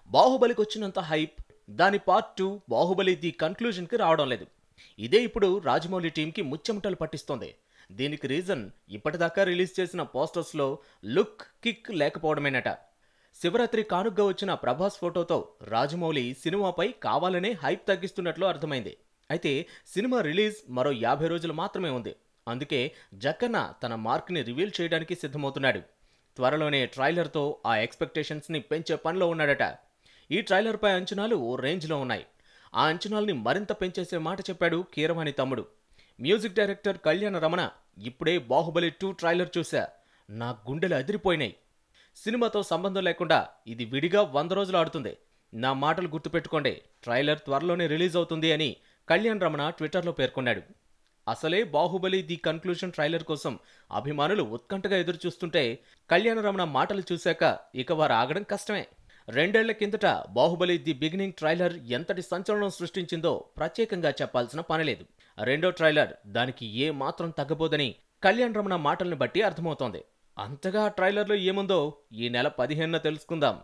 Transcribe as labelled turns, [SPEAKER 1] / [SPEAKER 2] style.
[SPEAKER 1] బాహుబలికి వచ్చినంత హైప్ దాని part 2 Baahubali the conclusion కి రావడం లేదు. ఇదే ఇప్పుడు రాజమౌళి టీంకి ముచ్చెమటలు పట్టిస్తోంది. దీనికి రీజన్ ఇప్పటిదాకా రిలీజ్ చేసిన పోస్టర్స్ లో లుక్ కిక్ లేకపోవడమేనట. శివరాత్రి కానుగ్గా వచ్చిన ప్రభాస్ ఫోటోతో రాజమౌళి సినిమాపై కావాలనే హైప్ తగ్గిస్తున్నట్లు అర్థమైంది. అయితే సినిమా రిలీజ్ మరో 50 రోజులు మాత్రమే ఉంది. అందుకే జక్కన్న తన మార్క్ ని రివీల్ చేయడానికి సిద్ధమవుతున్నాడు. త్వరలోనే ట్రైలర్తో ఆ ఎక్స్పెక్టేషన్స్ ని పెంచే పనిలో ఉన్నాడట. ఈ ట్రైలర్పై అంచనాలు ఓ రేంజ్లో ఉన్నాయి. ఆ అంచనాల్ని మరింత పెంచేసే మాట చెప్పాడు కీరవాణి తమ్ముడు. మ్యూజిక్ డైరెక్టర్ కళ్యాణ రమణ, ఇప్పుడే బాహుబలి 2 ట్రైలర్ చూసా, నా గుండెలు అదిరిపోయినాయి. సినిమాతో సంబంధం లేకుండా ఇది విడిగా 100 రోజులు ఆడుతుంది. నా మాటలు గుర్తుపెట్టుకోండి, ట్రైలర్ త్వరలోనే రిలీజ్ అవుతుంది అని కళ్యాణ్ రమణ ట్విట్టర్లో పేర్కొన్నాడు. అసలే బాహుబలి ది కన్క్లూజన్ ట్రైలర్ కోసం అభిమానులు ఉత్కంఠగా ఎదురుచూస్తుంటే కళ్యాణ రమణ మాటలు చూశాక ఇక వారు ఆగడం కష్టమే. 2 ఏళ్ల కిందట బాహుబలి ది బిగినింగ్ ట్రైలర్ ఎంతటి సంచలనం సృష్టించిందో ప్రత్యేకంగా చెప్పాల్సిన పనిలేదు. రెండో ట్రైలర్ దానికి ఏ మాత్రం తగ్గబోదని కళ్యాణ్ రమణ మాటల్ని బట్టి అర్థమవుతోంది. అంతగా ట్రైలర్లో ఏముందో ఈ నెల 15న తెలుసుకుందాం.